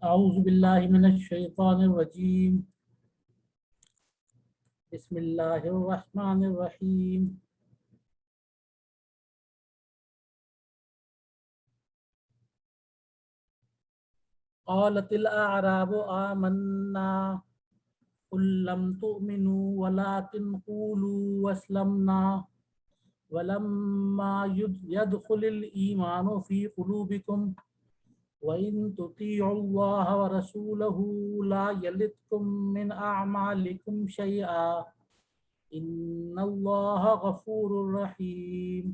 اعوذ باللہ من الشیطان الرجیم بسم اللہ الرحمن الرحیم قالت الاعراب آمنا قل لم تؤمنوا ولكن قولوا اسلمنا ولما يدخل الإيمان في قلوبكم وَإِن تُطِيعُوا اللَّهَ وَرَسُولَهُ لَا يَلِتْكُم مِّنْ أَعْمَالِكُمْ شَيْئًا إِنَّ اللَّهَ غَفُورٌ رَّحِيمٌ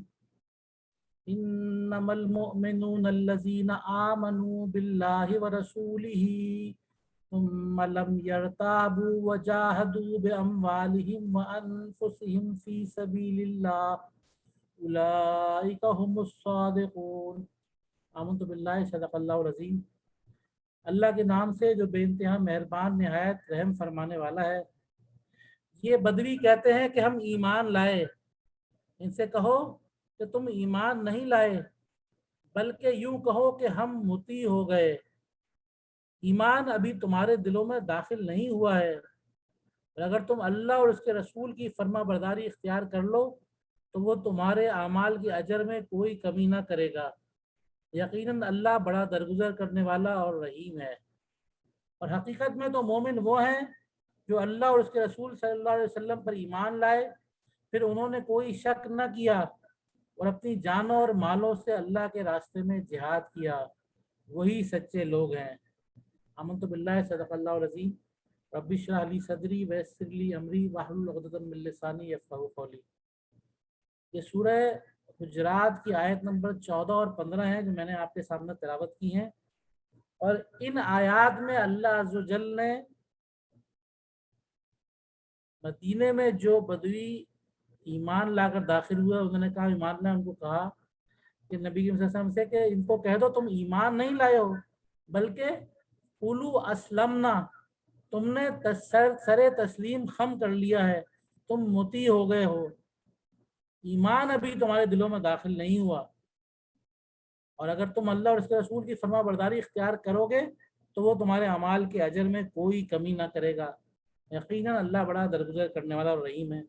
إِنَّمَا الْمُؤْمِنُونَ الَّذِينَ آمَنُوا بِاللَّهِ وَرَسُولِهِ ثُمَّ لَمْ يَرْتَابُوا وَجَاهَدُوا بِأَمْوَالِهِمْ وَأَنفُسِهِمْ فِي سَبِيلِ اللَّهِ أُولَٰئِكَ هُمُ الصَّادِقُونَ۔ آمنت باللہ صدق اللہ العظیم۔ اللہ کے نام سے جو بے انتہا مہربان نہایت رحم فرمانے والا ہے۔ یہ بدوی کہتے ہیں کہ ہم ایمان لائے۔ ان سے کہو کہ تم ایمان نہیں لائے بلکہ یوں کہو کہ ہم مطیع ہو گئے۔ ایمان ابھی تمہارے دلوں میں داخل نہیں ہوا ہے، اور اگر تم اللہ اور اس کے رسول کی فرما برداری اختیار کر لو تو وہ تمہارے اعمال کے اجر میں کوئی کمی نہ کرے گا۔ یقیناً اللہ بڑا درگزر کرنے والا اور رحیم ہے۔ اور حقیقت میں تو مومن وہ ہیں جو اللہ اور اس کے رسول صلی اللہ علیہ وسلم پر ایمان لائے، پھر انہوں نے کوئی شک نہ کیا اور اپنی جانوں اور مالوں سے اللہ کے راستے میں جہاد کیا، وہی سچے لوگ ہیں۔ آمنت باللہ صدق اللہ العظیم۔ رب اشرح لی صدری ویسر لی امری واحلل عقدۃ من لسانی یفقہوا قولی۔ یہ سورہ حجرات کی آیت نمبر 14 اور 15 ہیں جو میں نے آپ کے سامنے تلاوت کی ہیں، اور ان آیات میں اللہ عز و جل نے مدینے میں جو بدوی ایمان لا کر داخل ہوئے، انہوں نے کہا ایمان نے ان کو کہا کہ نبی صلی اللہ علیہ وسلم سے کہ ان کو کہہ دو تم ایمان نہیں لائے ہو بلکہ قولوا اسلمنا، تم نے سر تسلیم خم کر لیا ہے، تم مطیع ہو گئے ہو، ایمان ابھی تمہارے دلوں میں داخل نہیں ہوا، اور اگر تم اللہ اور اس کے رسول کی فرما برداری اختیار کرو گے تو وہ تمہارے اعمال کے اجر میں کوئی کمی نہ کرے گا۔ یقیناً اللہ بڑا درگزر کرنے والا اور رحیم ہے۔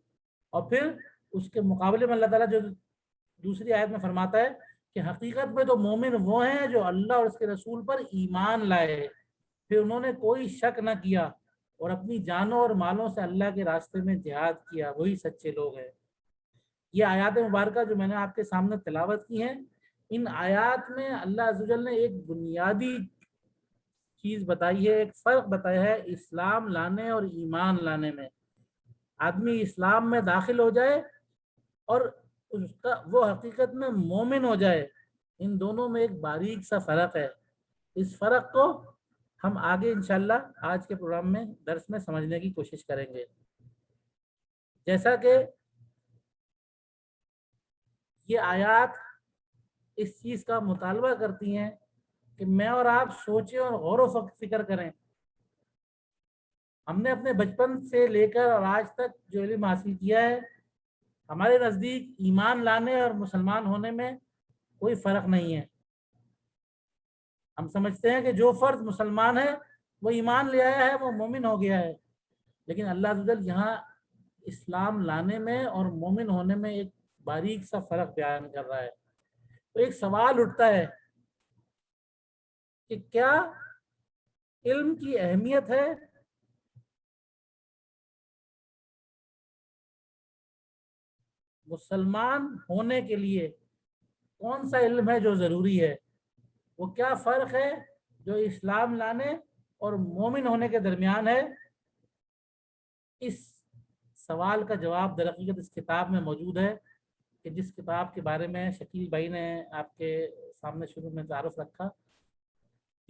اور پھر اس کے مقابلے میں اللہ تعالیٰ جو دوسری آیت میں فرماتا ہے کہ حقیقت میں تو مومن وہ ہیں جو اللہ اور اس کے رسول پر ایمان لائے، پھر انہوں نے کوئی شک نہ کیا اور اپنی جانوں اور مالوں سے اللہ کے راستے میں جہاد کیا، وہی سچے لوگ ہیں۔ یہ آیات مبارکہ جو میں نے آپ کے سامنے تلاوت کی ہیں، ان آیات میں اللہ عز و جل نے ایک بنیادی چیز بتائی ہے، ایک فرق بتایا ہے اسلام لانے اور ایمان لانے میں۔ آدمی اسلام میں داخل ہو جائے اور اس کا وہ حقیقت میں مومن ہو جائے، ان دونوں میں ایک باریک سا فرق ہے۔ اس فرق کو ہم آگے انشاءاللہ آج کے پروگرام میں درس میں سمجھنے کی کوشش کریں گے۔ جیسا کہ یہ آیات اس چیز کا مطالبہ کرتی ہیں کہ میں اور آپ سوچیں اور غور و فکر کریں۔ ہم نے اپنے بچپن سے لے کر اور آج تک جو علم حاصل کیا ہے، ہمارے نزدیک ایمان لانے اور مسلمان ہونے میں کوئی فرق نہیں ہے۔ ہم سمجھتے ہیں کہ جو فرد مسلمان ہے وہ ایمان لے آیا ہے، وہ مومن ہو گیا ہے، لیکن اللہ عز و جل یہاں اسلام لانے میں اور مومن ہونے میں ایک باریک سا فرق بیان کر رہا ہے۔ تو ایک سوال اٹھتا ہے کہ کیا علم کی اہمیت ہے؟ مسلمان ہونے کے لیے کون سا علم ہے جو ضروری ہے؟ وہ کیا فرق ہے جو اسلام لانے اور مومن ہونے کے درمیان ہے؟ اس سوال کا جواب در حقیقت اس کتاب میں موجود ہے، کہ جس کتاب کے بارے میں شکیل بھائی نے آپ کے سامنے شروع میں تعارف رکھا۔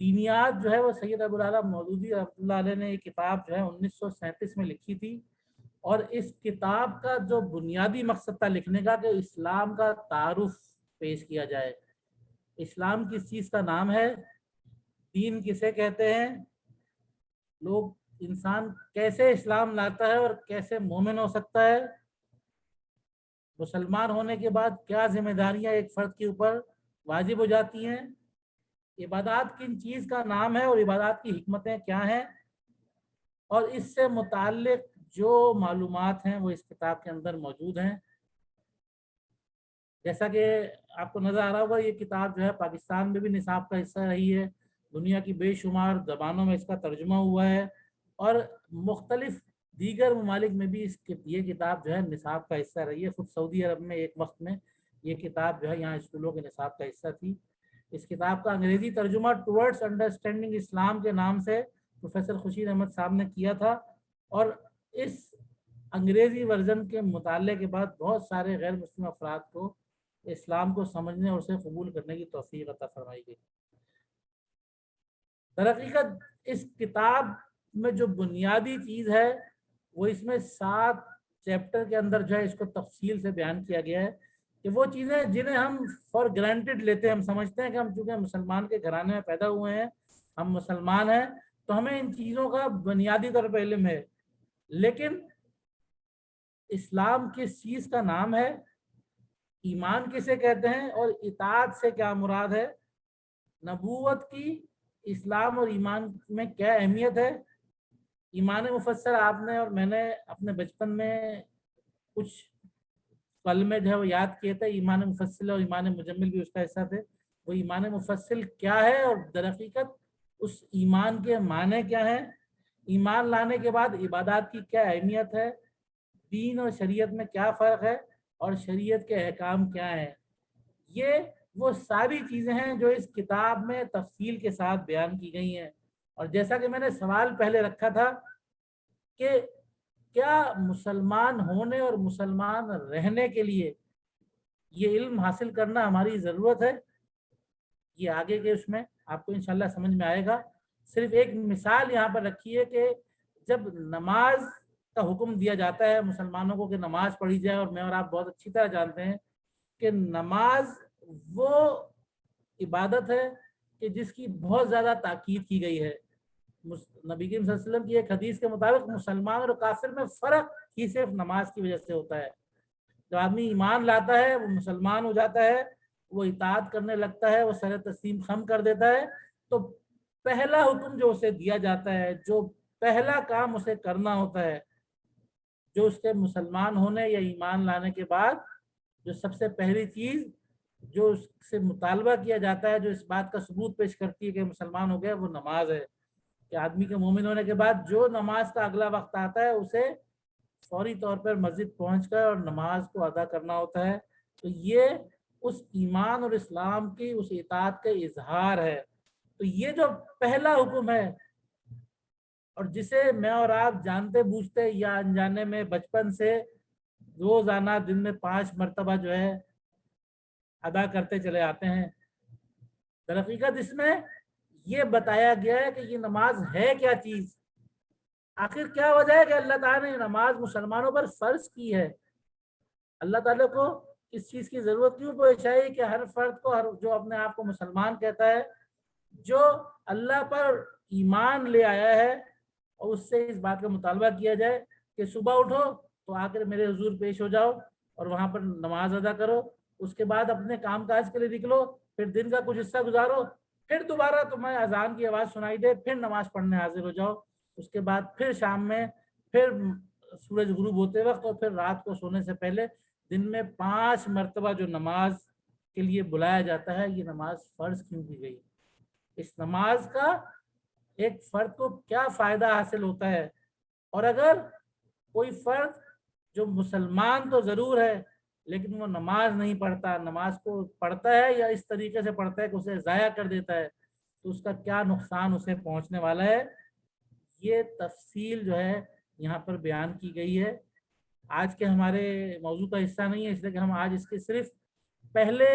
دینیات جو ہے وہ سید ابوالعلا مودودی رحمۃ اللہ علیہ نے یہ کتاب جو ہے 1937 میں لکھی تھی، اور اس کتاب کا جو بنیادی مقصد تھا لکھنے کا کہ اسلام کا تعارف پیش کیا جائے۔ اسلام کس چیز کا نام ہے؟ دین کسے کہتے ہیں؟ لوگ انسان کیسے اسلام لاتا ہے اور کیسے مومن ہو سکتا ہے؟ مسلمان ہونے کے بعد کیا ذمہ داریاں ایک فرد کے اوپر واجب ہو جاتی ہیں؟ عبادات کن چیز کا نام ہے اور عبادات کی حکمتیں کیا ہیں، اور اس سے متعلق جو معلومات ہیں وہ اس کتاب کے اندر موجود ہیں۔ جیسا کہ آپ کو نظر آ رہا ہوگا، یہ کتاب جو ہے پاکستان میں بھی نصاب کا حصہ رہی ہے، دنیا کی بے شمار زبانوں میں اس کا ترجمہ ہوا ہے، اور مختلف دیگر ممالک میں بھی یہ کتاب جو ہے نصاب کا حصہ رہی ہے۔ خود سعودی عرب میں ایک وقت میں یہ کتاب جو ہے یہاں اسکولوں کے نصاب کا حصہ تھی۔ اس کتاب کا انگریزی ترجمہ ٹورڈز انڈرسٹینڈنگ اسلام کے نام سے پروفیسر خورشید احمد صاحب نے کیا تھا، اور اس انگریزی ورژن کے مطالعے کے بعد بہت سارے غیر مسلم افراد کو اسلام کو سمجھنے اور اسے قبول کرنے کی توفیق عطا فرمائی گئی۔ در حقیقت اس کتاب میں جو بنیادی چیز ہے وہ اس میں 7 چیپٹر کے اندر جو ہے اس کو تفصیل سے بیان کیا گیا ہے، کہ وہ چیزیں جنہیں ہم فار گرانٹیڈ لیتے ہیں، ہم سمجھتے ہیں کہ ہم چونکہ مسلمان کے گھرانے میں پیدا ہوئے ہیں، ہم مسلمان ہیں، تو ہمیں ان چیزوں کا بنیادی طور پر علم ہے، لیکن اسلام کس چیز کا نام ہے، ایمان کسے کہتے ہیں، اور اطاعت سے کیا مراد ہے، نبوت کی اسلام اور ایمان میں کیا اہمیت ہے۔ ایمان مفسر آپ نے اور میں نے اپنے بچپن میں کچھ کلمے جو ہے وہ یاد کیے تھے، ایمان مفصل اور ایمان مجمل بھی اس کا حصہ تھے۔ وہ ایمان مفصل کیا ہے اور در حقیقت اس ایمان کے معنی کیا ہیں، ایمان لانے کے بعد عبادات کی کیا اہمیت ہے، دین اور شریعت میں کیا فرق ہے، اور شریعت کے احکام کیا ہیں، یہ وہ ساری چیزیں ہیں جو اس کتاب میں تفصیل کے ساتھ بیان کی گئی ہیں۔ اور جیسا کہ میں نے سوال پہلے رکھا تھا کہ کیا مسلمان ہونے اور مسلمان رہنے کے لیے یہ علم حاصل کرنا ہماری ضرورت ہے، یہ آگے کے اس میں آپ کو انشاءاللہ سمجھ میں آئے گا۔ صرف ایک مثال یہاں پر رکھی ہے کہ جب نماز کا حکم دیا جاتا ہے مسلمانوں کو کہ نماز پڑھی جائے، اور میں اور آپ بہت اچھی طرح جانتے ہیں کہ نماز وہ عبادت ہے کہ جس کی بہت زیادہ تاکید کی گئی ہے۔ نبی کریم صلی اللہ علیہ وسلم کی ایک حدیث کے مطابق مسلمان اور کافر میں فرق ہی صرف نماز کی وجہ سے ہوتا ہے۔ جب آدمی ایمان لاتا ہے، وہ مسلمان ہو جاتا ہے، وہ اطاعت کرنے لگتا ہے، وہ سر تسلیم خم کر دیتا ہے، تو پہلا حکم جو اسے دیا جاتا ہے، جو پہلا کام اسے کرنا ہوتا ہے، جو اس کے مسلمان ہونے یا ایمان لانے کے بعد جو سب سے پہلی چیز جو اس سے مطالبہ کیا جاتا ہے، جو اس بات کا ثبوت پیش کرتی ہے کہ مسلمان ہو گیا، وہ نماز ہے۔ کہ آدمی کے مومن ہونے کے بعد جو نماز کا اگلا وقت آتا ہے اسے فوری طور پر مسجد پہنچ کر اور نماز کو ادا کرنا ہوتا ہے۔ تو یہ اس ایمان اور اسلام کی اس اطاعت کا اظہار ہے۔ تو یہ جو پہلا حکم ہے، اور جسے میں اور آپ جانتے بوجھتے یا انجانے میں بچپن سے روزانہ دن میں 5 مرتبہ جو ہے ادا کرتے چلے آتے ہیں، در حقیقت اس میں یہ بتایا گیا ہے کہ یہ نماز ہے کیا چیز، آخر کیا وجہ ہے کہ اللہ تعالیٰ نے نماز مسلمانوں پر فرض کی ہے۔ اللہ تعالیٰ کو اس چیز کی ضرورت کیوں پیش آئی کہ ہر فرد کو، جو اپنے آپ کو مسلمان کہتا ہے، جو اللہ پر ایمان لے آیا ہے، اور اس سے اس بات کا مطالبہ کیا جائے کہ صبح اٹھو تو آ کر میرے حضور پیش ہو جاؤ اور وہاں پر نماز ادا کرو، اس کے بعد اپنے کام کاج کے لیے نکلو، پھر دن کا کچھ حصہ گزارو، پھر دوبارہ تمہیں اذان کی آواز سنائی دے، پھر نماز پڑھنے حاضر ہو جاؤ، اس کے بعد پھر شام میں، پھر سورج غروب ہوتے وقت، اور پھر رات کو سونے سے پہلے دن میں 5 مرتبہ جو نماز کے لیے بلایا جاتا ہے، یہ نماز فرض کیوں کی گئی؟ اس نماز کا ایک فرد کو کیا فائدہ حاصل ہوتا ہے؟ اور اگر کوئی فرد جو مسلمان تو ضرور ہے لیکن وہ نماز نہیں پڑھتا، نماز کو پڑھتا ہے یا اس طریقے سے پڑھتا ہے کہ اسے ضائع کر دیتا ہے، تو اس کا کیا نقصان اسے پہنچنے والا ہے، یہ تفصیل جو ہے یہاں پر بیان کی گئی ہے۔ آج کے ہمارے موضوع کا حصہ نہیں ہے، اس لیے کہ ہم آج اس کے صرف پہلے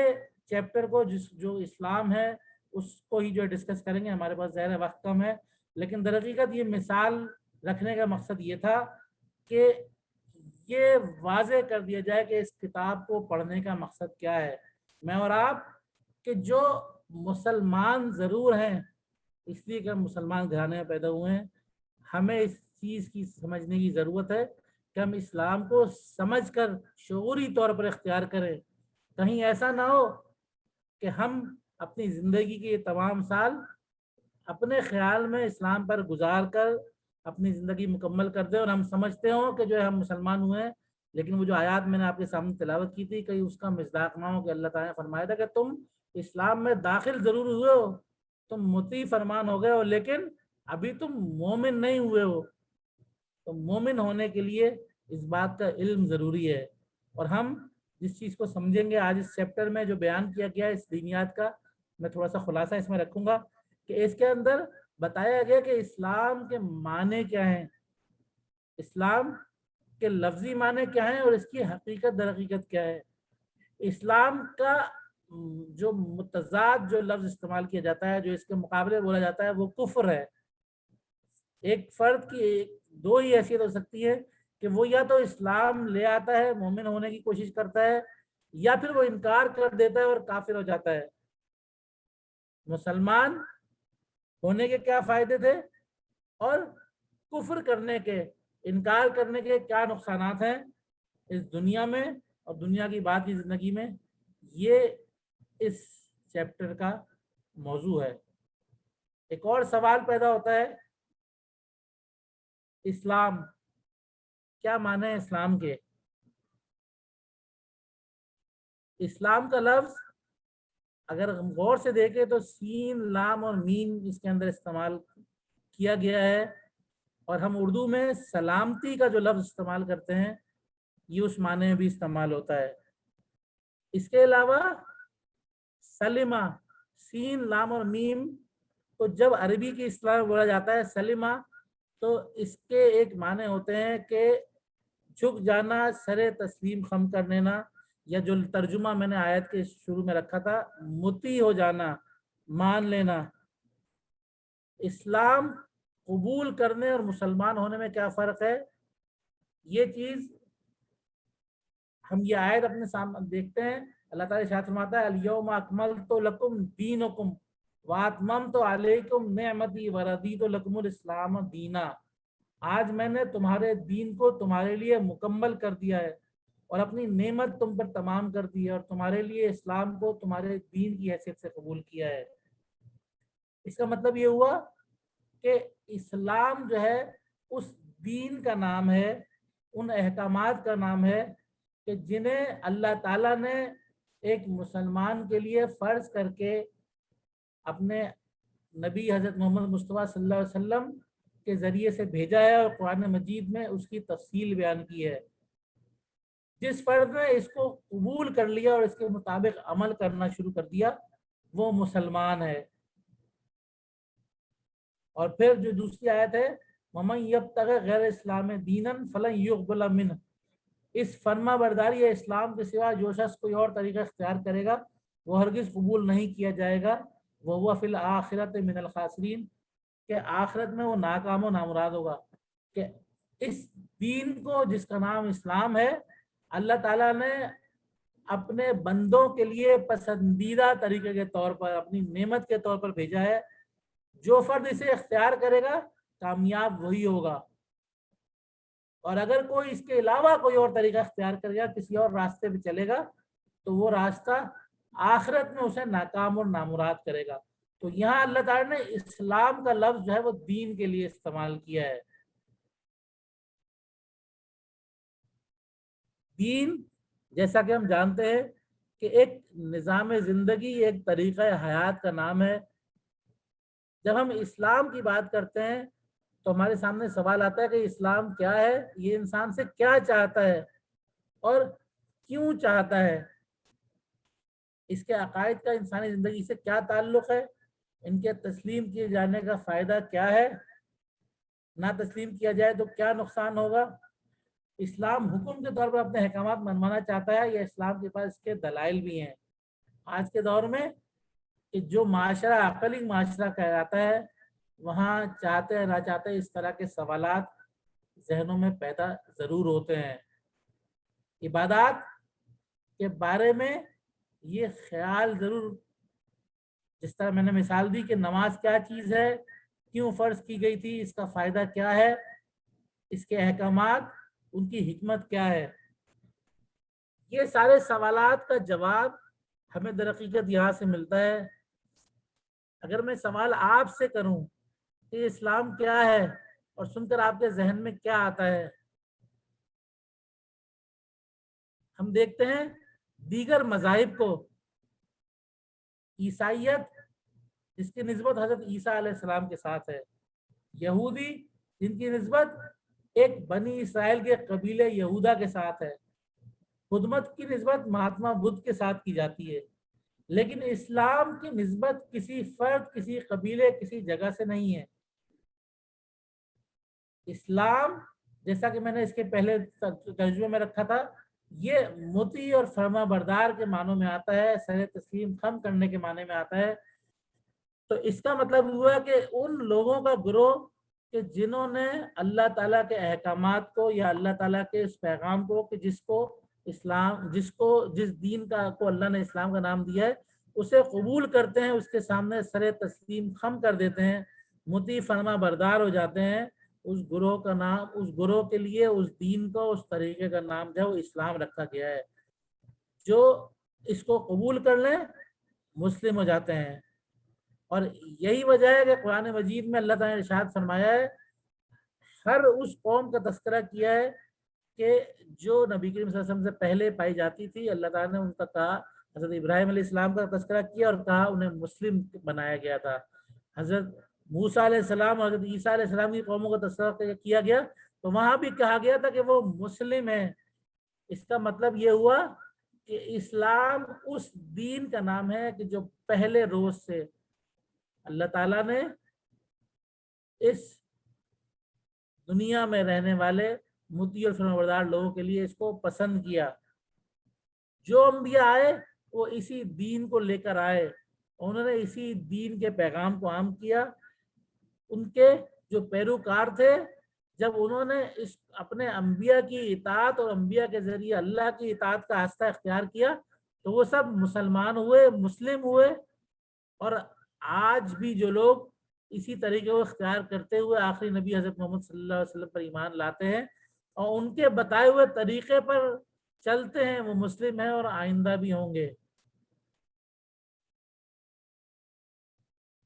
چیپٹر کو جو اسلام ہے اس کو ہی جو ڈسکس کریں گے، ہمارے پاس ظاہر وقت کم ہے، لیکن در حقیقت یہ مثال رکھنے کا مقصد یہ تھا کہ یہ واضح کر دیا جائے کہ اس کتاب کو پڑھنے کا مقصد کیا ہے۔ میں اور آپ کہ جو مسلمان ضرور ہیں، اس لیے کہ ہم مسلمان گھرانے میں پیدا ہوئے ہیں، ہمیں اس چیز کی سمجھنے کی ضرورت ہے کہ ہم اسلام کو سمجھ کر شعوری طور پر اختیار کریں۔ کہیں ایسا نہ ہو کہ ہم اپنی زندگی کے یہ تمام سال اپنے خیال میں اسلام پر گزار کر اپنی زندگی مکمل کر دیں، اور ہم سمجھتے ہوں کہ جو ہے ہم مسلمان ہوئے ہیں، لیکن وہ جو آیات میں نے آپ کے سامنے تلاوت کی تھی کہیں اس کا مصداق نہ ہو کہ اللہ تعالیٰ نے فرمایا تھا کہ تم اسلام میں داخل ضرور ہوئے ہو، تم مطیع فرمان ہو گئے ہو، لیکن ابھی تم مومن نہیں ہوئے ہو۔ تو مومن ہونے کے لیے اس بات کا علم ضروری ہے، اور ہم جس چیز کو سمجھیں گے آج اس چیپٹر میں جو بیان کیا گیا ہے اس دینیات کا، میں تھوڑا سا خلاصہ اس میں رکھوں گا کہ اس کے اندر بتایا گیا کہ اسلام کے معنی کیا ہیں، اسلام کے لفظی معنی کیا ہیں، اور اس کی حقیقت در حقیقت کیا ہے۔ اسلام کا جو متضاد جو لفظ استعمال کیا جاتا ہے، جو اس کے مقابلے بولا جاتا ہے، وہ کفر ہے۔ ایک فرد کی دو ہی حیثیت ہو سکتی ہے کہ وہ یا تو اسلام لے آتا ہے، مومن ہونے کی کوشش کرتا ہے، یا پھر وہ انکار کر دیتا ہے اور کافر ہو جاتا ہے۔ مسلمان ہونے کے کیا فائدے تھے اور کفر کرنے کے، انکار کرنے کے کیا نقصانات ہیں اس دنیا میں اور دنیا کی بعد کی زندگی میں، یہ اس چیپٹر کا موضوع ہے۔ ایک اور سوال پیدا ہوتا ہے، اسلام کیا معنی ہے اسلام کے؟ اسلام کا لفظ اگر ہم غور سے دیکھیں تو سین، لام اور میم اس کے اندر استعمال کیا گیا ہے، اور ہم اردو میں سلامتی کا جو لفظ استعمال کرتے ہیں یہ اس معنی میں بھی استعمال ہوتا ہے۔ اس کے علاوہ سلمہ، سین، لام اور میم تو جب عربی کی اصطلاح میں بولا جاتا ہے سلمہ، تو اس کے ایک معنی ہوتے ہیں کہ جھک جانا، سر تسلیم خم کر لینا، یا جو ترجمہ میں نے آیت کے شروع میں رکھا تھا مطیع ہو جانا، مان لینا۔ اسلام قبول کرنے اور مسلمان ہونے میں کیا فرق ہے، یہ چیز ہم یہ آیت اپنے سامنے دیکھتے ہیں۔ اللہ تعالیٰ ارشاد فرماتا ہے الیوم اکملت لکم دینکم واتممت علیکم نعمتی ورضیت لکم الاسلام دینا۔ آج میں نے تمہارے دین کو تمہارے لیے مکمل کر دیا ہے اور اپنی نعمت تم پر تمام کر دی ہے، اور تمہارے لیے اسلام کو تمہارے دین کی حیثیت سے قبول کیا ہے۔ اس کا مطلب یہ ہوا کہ اسلام جو ہے اس دین کا نام ہے، ان احکامات کا نام ہے کہ جنہیں اللہ تعالیٰ نے ایک مسلمان کے لیے فرض کر کے اپنے نبی حضرت محمد مصطفیٰ صلی اللہ علیہ وسلم کے ذریعے سے بھیجا ہے، اور قرآن مجید میں اس کی تفصیل بیان کی ہے۔ جس فرد نے اس کو قبول کر لیا اور اس کے مطابق عمل کرنا شروع کر دیا وہ مسلمان ہے۔ اور پھر جو دوسری آیت ہے وَمَن يَبْتَغِ غَيْرَ الْإِسْلَامِ دِينًا فَلَن يُقْبَلَ مِنْهُ، اس فرما برداری یا اسلام کے سوا جو شخص کوئی اور طریقہ اختیار کرے گا وہ ہرگز قبول نہیں کیا جائے گا، وَهُوَ فِي الْآخِرَةِ مِنَ الْخَاسِرِينَ، کہ آخرت میں وہ ناکام و نامراد ہوگا۔ کہ اس دین کو جس کا نام اسلام ہے اللہ تعالیٰ نے اپنے بندوں کے لیے پسندیدہ طریقے کے طور پر، اپنی نعمت کے طور پر بھیجا ہے۔ جو فرد اسے اختیار کرے گا کامیاب وہی ہوگا، اور اگر کوئی اس کے علاوہ کوئی اور طریقہ اختیار کرے گا، کسی اور راستے پہ چلے گا، تو وہ راستہ آخرت میں اسے ناکام اور نامراد کرے گا۔ تو یہاں اللہ تعالیٰ نے اسلام کا لفظ جو ہے وہ دین کے لیے استعمال کیا ہے۔ دین جیسا کہ ہم جانتے ہیں کہ ایک نظام زندگی، ایک طریقہ حیات کا نام ہے۔ جب ہم اسلام کی بات کرتے ہیں تو ہمارے سامنے سوال آتا ہے کہ اسلام کیا ہے، یہ انسان سے کیا چاہتا ہے اور کیوں چاہتا ہے، اس کے عقائد کا انسانی زندگی سے کیا تعلق ہے، ان کے تسلیم کیے جانے کا فائدہ کیا ہے، نہ تسلیم کیا جائے تو کیا نقصان ہوگا۔ اسلام حکم کے طور پر اپنے احکامات منوانا چاہتا ہے، یا اسلام کے پاس اس کے دلائل بھی ہیں۔ آج کے دور میں کہ جو معاشرہ عقلی معاشرہ کہلاتا ہے، وہاں چاہتے نہ چاہتے اس طرح کے سوالات ذہنوں میں پیدا ضرور ہوتے ہیں۔ عبادات کے بارے میں یہ خیال ضرور، جس طرح میں نے مثال دی کہ نماز کیا چیز ہے، کیوں فرض کی گئی تھی، اس کا فائدہ کیا ہے، اس کے احکامات، ان کی حکمت کیا ہے، یہ سارے سوالات کا جواب ہمیں در حقیقت یہاں سے ملتا ہے اگر میں سوال آپ سے کروں کہ اسلام کیا ہے اور سن کر آپ کے ذہن میں کیا آتا ہے؟ ہم دیکھتے ہیں دیگر مذاہب کو، عیسائیت جس کی نسبت حضرت عیسیٰ علیہ السلام کے ساتھ ہے، یہودی جن کی نسبت ایک بنی اسرائیل کے قبیلے یہودا کے ساتھ ہے، بدھ مت کی نسبت مہاتما بدھ کے ساتھ کی جاتی ہے، لیکن اسلام کی نسبت کسی فرد، کسی قبیلے، کسی جگہ سے نہیں ہے۔ اسلام جیسا کہ میں نے اس کے پہلے ترجمے میں رکھا تھا، یہ مطیع اور فرما بردار کے معنوں میں آتا ہے، سر تسلیم خم کرنے کے معنی میں آتا ہے۔ تو اس کا مطلب ہوا کہ ان لوگوں کا گروہ کہ جنہوں نے اللہ تعالیٰ کے احکامات کو یا اللہ تعالیٰ کے اس پیغام کو کہ جس کو اسلام، جس دین کا کو اللہ نے اسلام کا نام دیا ہے، اسے قبول کرتے ہیں، اس کے سامنے سر تسلیم خم کر دیتے ہیں، مطیع فرما بردار ہو جاتے ہیں، اس گروہ کا نام، اس گروہ کے لیے اس دین کو، اس طریقے کا نام جو ہے وہ اسلام رکھا گیا ہے۔ جو اس کو قبول کر لیں مسلم ہو جاتے ہیں۔ اور یہی وجہ ہے کہ قرآن مجید میں اللہ تعالیٰ نے ارشاد فرمایا ہے، ہر اس قوم کا تذکرہ کیا ہے کہ جو نبی کریم صلی اللہ علیہ وسلم سے پہلے پائی جاتی تھی، اللہ تعالیٰ نے ان کا کہا، حضرت ابراہیم علیہ السلام کا تذکرہ کیا اور کہا انہیں مسلم بنایا گیا تھا، حضرت موسیٰ علیہ السلام اور حضرت عیسیٰ علیہ السلام کی قوموں کا تذکرہ کیا گیا تو وہاں بھی کہا گیا تھا کہ وہ مسلم ہیں۔ اس کا مطلب یہ ہوا کہ اسلام اس دین کا نام ہے کہ جو پہلے روز سے اللہ تعالیٰ نے اس دنیا میں رہنے والے مطیع اور فرمانبردار لوگوں کے لیے اس کو پسند کیا۔ جو انبیاء آئے وہ اسی دین کو لے کر آئے، انہوں نے اسی دین کے پیغام کو عام کیا۔ ان کے جو پیروکار تھے، جب انہوں نے اس اپنے انبیاء کی اطاعت اور انبیاء کے ذریعے اللہ کی اطاعت کا راستہ اختیار کیا تو وہ سب مسلمان ہوئے، مسلم ہوئے۔ اور آج بھی جو لوگ اسی طریقے کو اختیار کرتے ہوئے آخری نبی حضرت محمد صلی اللہ علیہ وسلم پر ایمان لاتے ہیں اور ان کے بتائے ہوئے طریقے پر چلتے ہیں، وہ مسلم ہیں اور آئندہ بھی ہوں گے۔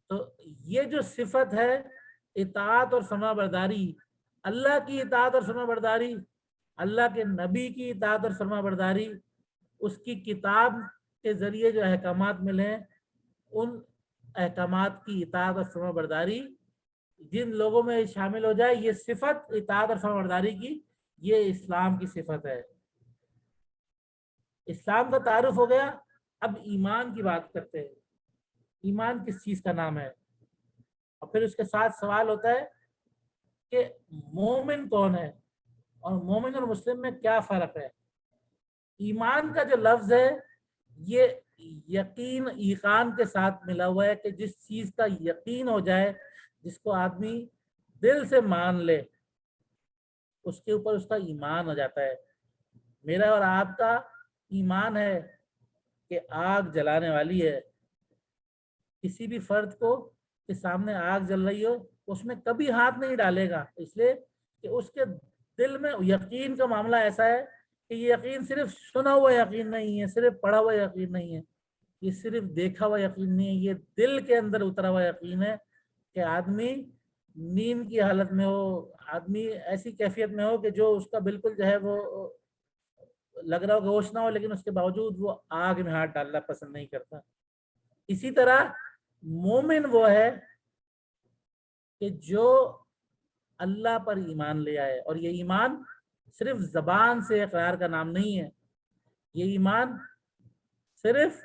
تو یہ جو صفت ہے اطاعت اور فرما برداری، اللہ کی اطاعت اور فرما برداری، اللہ کے نبی کی اطاعت اور فرما برداری، اس کی کتاب کے ذریعے جو احکامات ملے ہیں ان احکامات کی اطاعت اور فرما برداری جن لوگوں میں شامل ہو جائے، یہ صفت اطاعت اور فرما برداری کی، یہ اسلام کی صفت ہے۔ اسلام کا تعارف ہو گیا، اب ایمان کی بات کرتے ہیں۔ ایمان کس چیز کا نام ہے؟ اور پھر اس کے ساتھ سوال ہوتا ہے کہ مومن کون ہے اور مومن اور مسلم میں کیا فرق ہے؟ ایمان کا جو لفظ ہے یہ یقین، ایقان کے ساتھ ملا ہوا ہے کہ جس چیز کا یقین ہو جائے، جس کو آدمی دل سے مان لے، اس کے اوپر اس کا ایمان ہو جاتا ہے۔ میرا اور آپ کا ایمان ہے کہ آگ جلانے والی ہے۔ کسی بھی فرد کو کے سامنے آگ جل رہی ہو اس میں کبھی ہاتھ نہیں ڈالے گا، اس لیے کہ اس کے دل میں یقین کا معاملہ ایسا ہے کہ یہ یقین صرف سنا ہوا یقین نہیں ہے، صرف پڑھا ہوا یقین نہیں ہے، یہ صرف دیکھا ہوا یقین نہیں ہے، یہ دل کے اندر اترا ہوا یقین ہے کہ آدمی نیند کی حالت میں ہو، آدمی ایسی کیفیت میں ہو کہ جو اس کا بالکل جو ہے وہ لگ رہا ہو کہ ہوش نہ ہو، لیکن اس کے باوجود وہ آگ میں ہاتھ ڈالنا پسند نہیں کرتا۔ اسی طرح مومن وہ ہے کہ جو اللہ پر ایمان لے آئے، اور یہ ایمان صرف زبان سے اقرار کا نام نہیں ہے، یہ ایمان صرف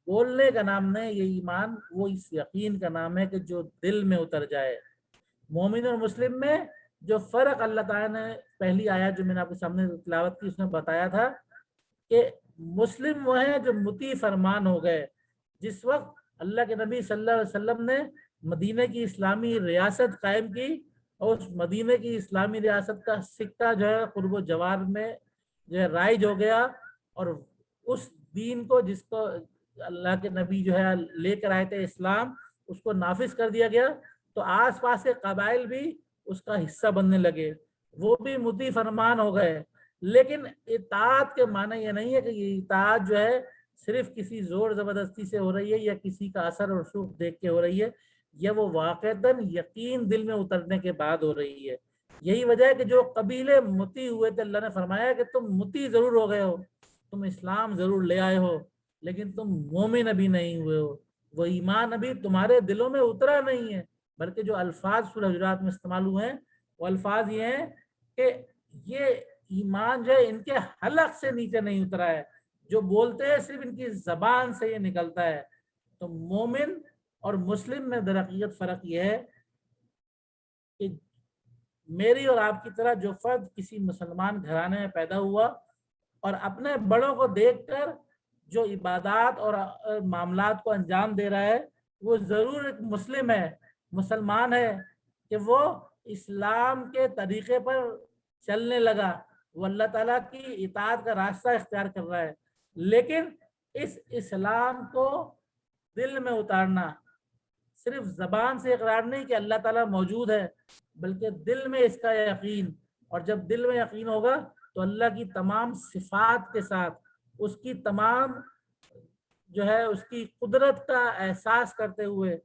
بولنے کا نام نہیں، یہ ایمان وہ اس یقین کا نام ہے کہ جو دل میں اتر جائے۔ مومن اور مسلم میں جو فرق اللہ تعالیٰ نے پہلی آیت جو میں نے آپ کے سامنے تلاوت کی اس میں بتایا تھا کہ مسلم وہ ہیں جو مطیع فرمان ہو گئے۔ جس وقت اللہ کے نبی صلی اللہ علیہ وسلم نے مدینہ کی اسلامی ریاست قائم کی اور اس مدینہ کی اسلامی ریاست کا سکہ جو ہے قرب و جوار میں جو ہے رائج ہو گیا، اور اس دین کو جس کو اللہ کے نبی جو ہے لے کر آئے تھے اسلام، اس کو نافذ کر دیا گیا، تو آس پاس کے قبائل بھی اس کا حصہ بننے لگے، وہ بھی مطیع فرمان ہو گئے۔ لیکن اطاعت کے معنی یہ نہیں ہے کہ یہ اطاعت جو ہے صرف کسی زور زبردستی سے ہو رہی ہے یا کسی کا اثر اور رسوخ دیکھ کے ہو رہی ہے، یا وہ واقعتاً یقین دل میں اترنے کے بعد ہو رہی ہے۔ یہی وجہ ہے کہ جو قبیلے متی ہوئے تھے، اللہ نے فرمایا کہ تم متی ضرور ہو گئے ہو، تم اسلام ضرور لے آئے ہو، لیکن تم مومن ابھی نہیں ہوئے ہو، وہ ایمان ابھی تمہارے دلوں میں اترا نہیں ہے۔ بلکہ جو الفاظ سورہ حجرات میں استعمال ہوئے ہیں وہ الفاظ یہ ہیں کہ یہ ایمان جو ہے ان کے حلق سے نیچے نہیں اترا ہے، جو بولتے ہیں صرف ان کی زبان سے یہ نکلتا ہے۔ تو مومن اور مسلم میں در حقیقت فرق یہ ہے کہ میری اور آپ کی طرح جو فرد کسی مسلمان گھرانے میں پیدا ہوا اور اپنے بڑوں کو دیکھ کر جو عبادات اور معاملات کو انجام دے رہا ہے، وہ ضرور ایک مسلم ہے، مسلمان ہے، کہ وہ اسلام کے طریقے پر چلنے لگا، وہ اللہ تعالیٰ کی اطاعت کا راستہ اختیار کر رہا ہے۔ لیکن اس اسلام کو دل میں اتارنا، صرف زبان سے اقرار نہیں کہ اللہ تعالیٰ موجود ہے، بلکہ دل میں اس کا یقین، اور جب دل میں یقین ہوگا تو اللہ کی تمام صفات کے ساتھ اس کی تمام جو ہے اس کی قدرت کا احساس کرتے ہوئے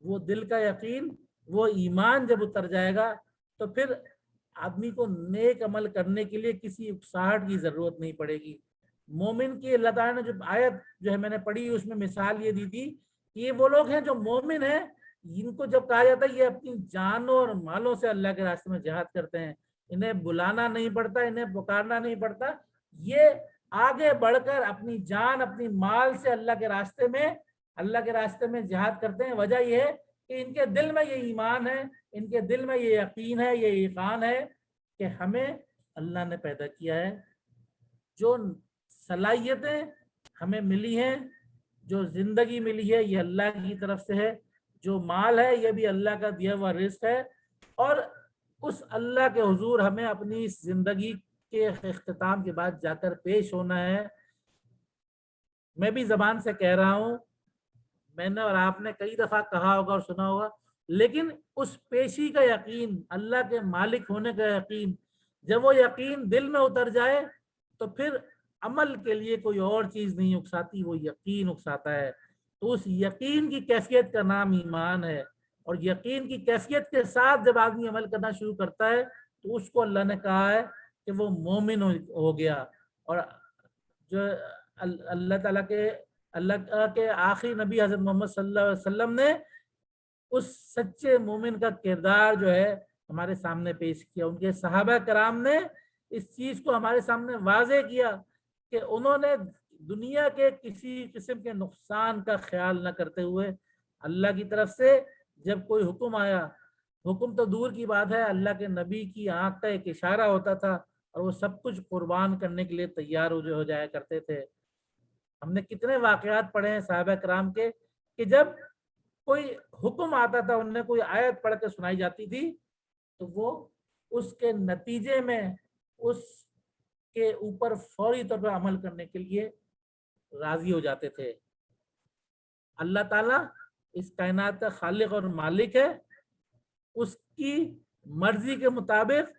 وہ دل کا یقین، وہ ایمان جب اتر جائے گا تو پھر آدمی کو نیک عمل کرنے کے لیے کسی اکساہٹ کی ضرورت نہیں پڑے گی۔ مومن کی اللہ تعالیٰ نے جو آیت جو ہے میں نے پڑھی اس میں مثال یہ دی تھی کہ یہ وہ لوگ ہیں جو مومن ہیں، ان کو جب کہا جاتا ہے یہ اپنی جانوں اور مالوں سے اللہ کے راستے میں جہاد کرتے ہیں، انہیں بلانا نہیں پڑتا، انہیں پکارنا نہیں پڑتا، یہ آگے بڑھ کر اپنی جان اپنی مال سے اللہ کے راستے میں جہاد کرتے ہیں۔ وجہ یہ ہے کہ ان کے دل میں یہ ایمان ہے، ان کے دل میں یہ یقین ہے، یہ ایقان ہے کہ ہمیں اللہ نے پیدا کیا ہے، جو صلاحیتیں ہمیں ملی ہیں، جو زندگی ملی ہے یہ اللہ کی طرف سے ہے، جو مال ہے یہ بھی اللہ کا دیا ہوا رزق ہے، اور اس اللہ کے حضور ہمیں اپنی اس زندگی کے اختتام کے بعد جا کر پیش ہونا ہے۔ میں بھی زبان سے کہہ رہا ہوں، میں نے اور آپ نے کئی دفعہ کہا ہوگا اور سنا ہوگا، لیکن اس پیشی کا یقین، اللہ کے مالک ہونے کا یقین، جب وہ یقین دل میں اتر جائے تو پھر عمل کے لیے کوئی اور چیز نہیں اکساتی، وہ یقین اکساتا ہے۔ تو اس یقین کی کیفیت کا نام ایمان ہے، اور یقین کی کیفیت کے ساتھ جب آدمی عمل کرنا شروع کرتا ہے تو اس کو اللہ نے کہا ہے کہ وہ مومن ہو گیا۔ اور جو اللہ کے آخری نبی حضرت محمد صلی اللہ علیہ وسلم نے اس سچے مومن کا کردار جو ہے ہمارے سامنے پیش کیا، ان کے صحابہ کرام نے اس چیز کو ہمارے سامنے واضح کیا کہ انہوں نے دنیا کے کسی قسم کے نقصان کا خیال نہ کرتے ہوئے اللہ کی طرف سے جب کوئی حکم آیا، حکم تو دور کی بات ہے، اللہ کے نبی کی آنکھ کا ایک اشارہ ہوتا تھا اور وہ سب کچھ قربان کرنے کے لیے تیار ہو جایا کرتے تھے۔ ہم نے کتنے واقعات پڑھے ہیں صحابہ کرام کے کہ جب کوئی حکم آتا تھا، انہیں کوئی آیت پڑھ کے سنائی جاتی تھی تو وہ اس کے نتیجے میں اس کے اوپر فوری طور پر عمل کرنے کے لیے راضی ہو جاتے تھے۔ اللہ تعالیٰ اس کائنات کا خالق اور مالک ہے، اس کی مرضی کے مطابق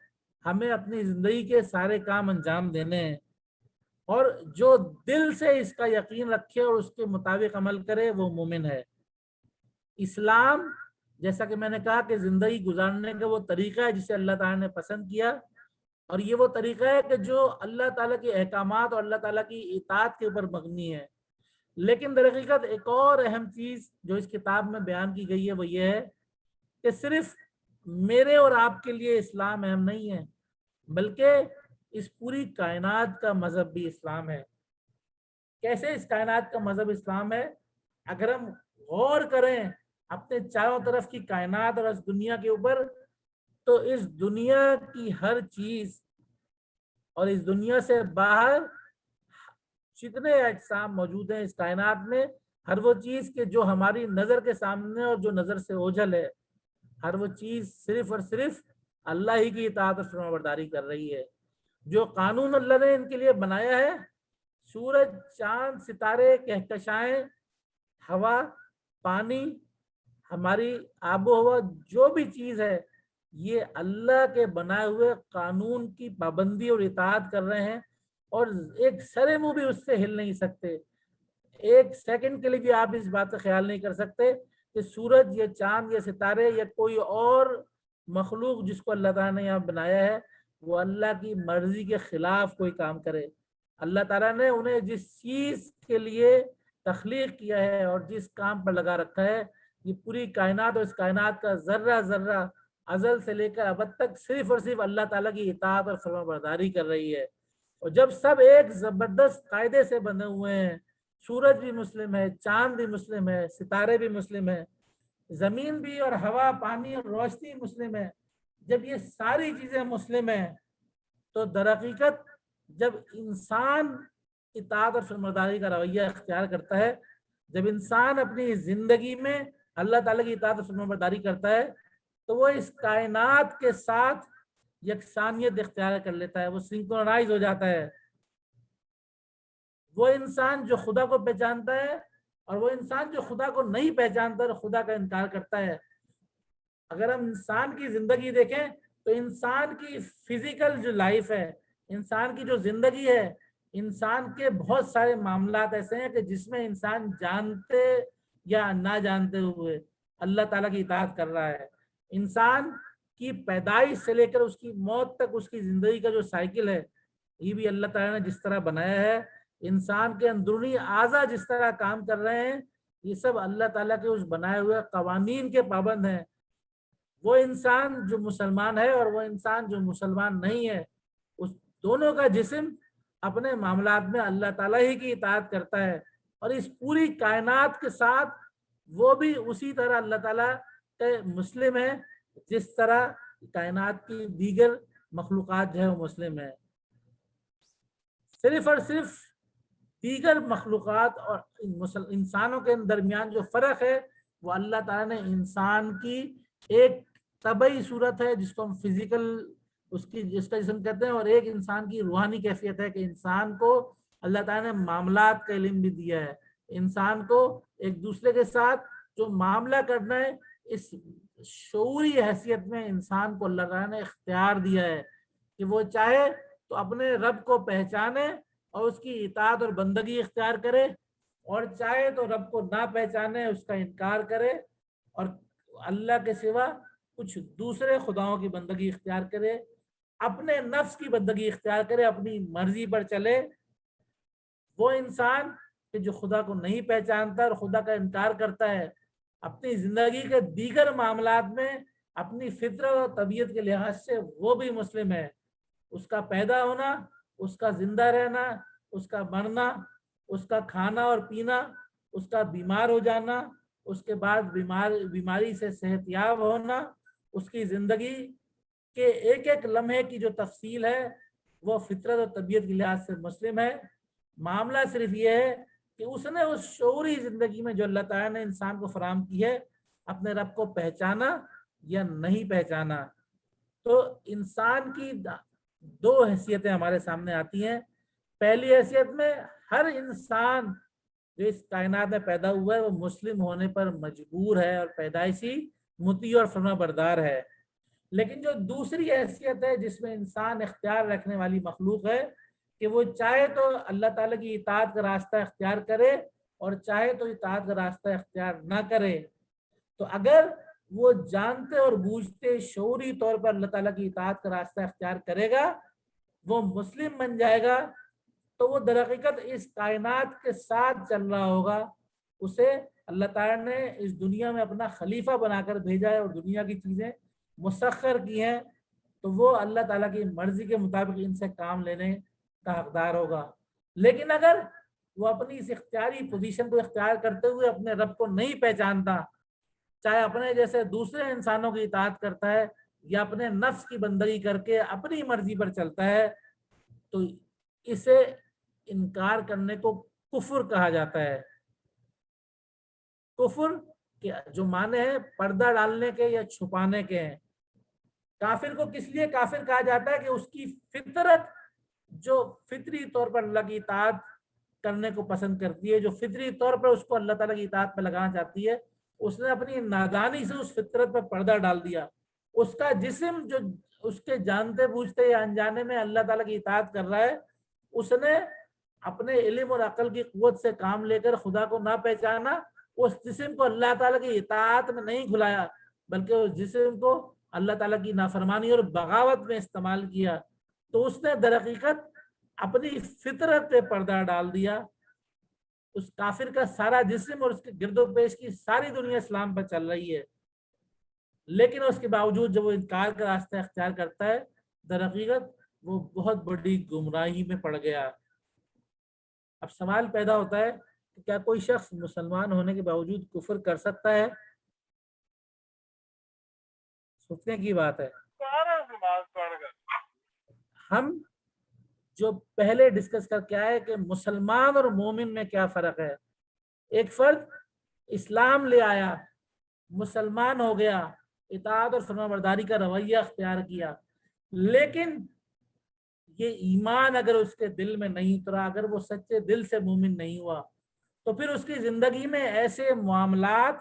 ہمیں اپنی زندگی کے سارے کام انجام دینے ہیں، اور جو دل سے اس کا یقین رکھے اور اس کے مطابق عمل کرے وہ مومن ہے۔ اسلام جیسا کہ میں نے کہا کہ زندگی گزارنے کا وہ طریقہ ہے جسے اللہ تعالیٰ نے پسند کیا، اور یہ وہ طریقہ ہے کہ جو اللہ تعالیٰ کے احکامات اور اللہ تعالیٰ کی اطاعت کے اوپر مبنی ہے۔ لیکن در حقیقت ایک اور اہم چیز جو اس کتاب میں بیان کی گئی ہے وہ یہ ہے کہ صرف میرے اور آپ کے لیے اسلام اہم نہیں ہے، بلکہ اس پوری کائنات کا مذہب بھی اسلام ہے۔ کیسے اس کائنات کا مذہب اسلام ہے؟ اگر ہم غور کریں اپنے چاروں طرف کی کائنات اور اس دنیا کے اوپر، تو اس دنیا کی ہر چیز اور اس دنیا سے باہر جتنے اجسام موجود ہیں اس کائنات میں، ہر وہ چیز کہ جو ہماری نظر کے سامنے اور جو نظر سے اوجھل ہے، ہر وہ چیز صرف اور صرف اللہ ہی کی اطاعت اور فرمانبرداری کر رہی ہے۔ جو قانون اللہ نے ان کے لیے بنایا ہے، سورج، چاند، ستارے، کہکشائیں، ہوا، پانی، ہماری آب و ہوا، جو بھی چیز ہے، یہ اللہ کے بنائے ہوئے قانون کی پابندی اور اطاعت کر رہے ہیں، اور ایک سرے منہ بھی اس سے ہل نہیں سکتے۔ ایک سیکنڈ کے لیے بھی آپ اس بات کا خیال نہیں کر سکتے کہ سورج یا چاند یا ستارے یا کوئی اور مخلوق جس کو اللہ تعالیٰ نے یہاں بنایا ہے وہ اللہ کی مرضی کے خلاف کوئی کام کرے۔ اللہ تعالیٰ نے انہیں جس چیز کے لیے تخلیق کیا ہے اور جس کام پر لگا رکھا ہے، یہ پوری کائنات اور اس کائنات کا ذرہ ذرہ ازل سے لے کر ابد تک صرف اور صرف اللہ تعالیٰ کی اطاعت اور فرما برداری کر رہی ہے۔ اور جب سب ایک زبردست قاعدے سے بنے ہوئے ہیں، سورج بھی مسلم ہے، چاند بھی مسلم ہے، ستارے بھی مسلم ہے، زمین بھی اور ہوا پانی اور روشنی مسلم ہے، جب یہ ساری چیزیں مسلم ہیں تو در حقیقت جب انسان اطاعت اور فرمانبرداری کا رویہ اختیار کرتا ہے، جب انسان اپنی زندگی میں اللہ تعالیٰ کی اطاعت اور فرمانبرداری کرتا ہے تو وہ اس کائنات کے ساتھ یکسانیت اختیار کر لیتا ہے، وہ سنکرونائز ہو جاتا ہے۔ وہ انسان جو خدا کو پہچانتا ہے اور وہ انسان جو خدا کو نہیں پہچانتا اور خدا کا انکار کرتا ہے۔ اگر ہم انسان کی زندگی دیکھیں تو انسان کی فزیکل جو لائف ہے، انسان کی جو زندگی ہے، انسان کے بہت سارے معاملات ایسے ہیں کہ جس میں انسان جانتے یا نہ جانتے ہوئے اللہ تعالیٰ کی اطاعت کر رہا ہے۔ انسان کی پیدائش سے لے کر اس کی موت تک اس کی زندگی کا جو سائیکل ہے، یہ بھی اللہ تعالیٰ نے جس طرح بنایا ہے، انسان کے اندرونی اعضاء جس طرح کام کر رہے ہیں، یہ سب اللہ تعالیٰ کے اس بنائے ہوئے قوانین کے پابند ہیں۔ وہ انسان جو مسلمان ہے اور وہ انسان جو مسلمان نہیں ہے، اس دونوں کا جسم اپنے معاملات میں اللہ تعالیٰ ہی کی اطاعت کرتا ہے، اور اس پوری کائنات کے ساتھ وہ بھی اسی طرح اللہ تعالیٰ کے مسلم ہے جس طرح کائنات کی دیگر مخلوقات جو ہے وہ مسلم ہے۔ صرف اور صرف دیگر مخلوقات اور انسانوں کے درمیان جو فرق ہے وہ اللہ تعالیٰ نے انسان کی ایک طبعی صورت ہے جس کو ہم فزیکل جس کا جسم کہتے ہیں، اور ایک انسان کی روحانی کیفیت ہے کہ انسان کو اللہ تعالیٰ نے معاملات کا علم بھی دیا ہے۔ انسان کو ایک دوسرے کے ساتھ جو معاملہ کرنا ہے، اس شعوری حیثیت میں انسان کو اللہ تعالیٰ نے اختیار دیا ہے کہ وہ چاہے تو اپنے رب کو پہچانے اور اس کی اطاعت اور بندگی اختیار کرے، اور چاہے تو رب کو نہ پہچانے، اس کا انکار کرے اور اللہ کے سوا کچھ دوسرے خداؤں کی بندگی اختیار کرے، اپنے نفس کی بندگی اختیار کرے، اپنی مرضی پر چلے۔ وہ انسان کہ جو خدا کو نہیں پہچانتا اور خدا کا انکار کرتا ہے، اپنی زندگی کے دیگر معاملات میں اپنی فطرت اور طبیعت کے لحاظ سے وہ بھی مسلم ہے۔ اس کا پیدا ہونا، اس کا زندہ رہنا، اس کا مرنا، اس کا کھانا اور پینا، اس کا بیمار ہو جانا، اس کے بعد بیماری سے صحت یاب ہونا، اس کی زندگی کے ایک ایک لمحے کی جو تفصیل ہے وہ فطرت اور طبیعت کے لحاظ سے مسلم ہے۔ معاملہ صرف یہ ہے کہ اس نے اس شعوری زندگی میں جو اللہ تعالیٰ نے انسان کو فراہم کی ہے، اپنے رب کو پہچانا یا نہیں پہچانا۔ تو انسان کی دو حیثیتیں ہمارے سامنے آتی ہیں۔ پہلی حیثیت میں ہر انسان جو اس کائنات میں پیدا ہوا ہے وہ مسلم ہونے پر مجبور ہے اور پیدائشی مطیع اور فرما بردار ہے۔ لیکن جو دوسری حیثیت ہے جس میں انسان اختیار رکھنے والی مخلوق ہے کہ وہ چاہے تو اللہ تعالیٰ کی اطاعت کا راستہ اختیار کرے اور چاہے تو اطاعت کا راستہ اختیار نہ کرے۔ تو اگر وہ جانتے اور بوجھتے شعوری طور پر اللہ تعالیٰ کی اطاعت کا راستہ اختیار کرے گا، وہ مسلم بن جائے گا، تو وہ در حقیقت اس کائنات کے ساتھ چل رہا ہوگا۔ اسے اللہ تعالیٰ نے اس دنیا میں اپنا خلیفہ بنا کر بھیجا ہے اور دنیا کی چیزیں مسخر کی ہیں، تو وہ اللہ تعالیٰ کی مرضی کے مطابق ان سے کام لینے کا حقدار ہوگا۔ لیکن اگر وہ اپنی اس اختیاری پوزیشن کو اختیار کرتے ہوئے اپنے رب کو نہیں پہچانتا، چاہے اپنے جیسے دوسرے انسانوں کی اطاعت کرتا ہے یا اپنے نفس کی بندگی کر کے اپنی مرضی پر چلتا ہے، تو اسے انکار کرنے کو کفر کہا جاتا ہے۔ کفر کے جو معنی ہے پردہ ڈالنے کے یا چھپانے کے ہیں۔ کافر کو کس لیے کافر کہا جاتا ہے کہ اس کی فطرت جو فطری طور پر اللہ کی اطاعت کرنے کو پسند کرتی ہے، جو فطری طور پر اس کو اللہ تعالیٰ کی اطاعت پہ لگانا چاہتی ہے، اس نے اپنی نادانی سے اس فطرت پر پردہ ڈال دیا۔ اس کا جسم جو اس کے جانتے بوجھتے یا انجانے میں اللہ تعالیٰ کی اطاعت کر رہا ہے، اس نے اپنے علم اور عقل کی قوت سے کام لے کر خدا کو نہ پہچانا، اس جسم کو اللہ تعالیٰ کی اطاعت میں نہیں کھلایا، بلکہ اس جسم کو اللہ تعالیٰ کی نافرمانی اور بغاوت میں استعمال کیا، تو اس نے در حقیقت اپنی فطرت پہ پردہ ڈال دیا۔ اس کافر کا سارا جسم اور اس کے گرد و پیش کی ساری دنیا اسلام پر چل رہی ہے، لیکن اس کے باوجود جب وہ انکار کا راستہ اختیار کرتا ہے، در حقیقت وہ بہت بڑی گمراہی میں پڑ گیا۔ اب سوال پیدا ہوتا ہے کہ کیا کوئی شخص مسلمان ہونے کے باوجود کفر کر سکتا ہے؟ سوچنے کی بات ہے۔ ہم جو پہلے ڈسکس کر کے آئے کہ مسلمان اور مومن میں کیا فرق ہے۔ ایک فرد اسلام لے آیا، مسلمان ہو گیا، اطاعت اور فرمانبرداری کا رویہ اختیار کیا، لیکن یہ ایمان اگر اس کے دل میں نہیں اترا، اگر وہ سچے دل سے مومن نہیں ہوا، تو پھر اس کی زندگی میں ایسے معاملات،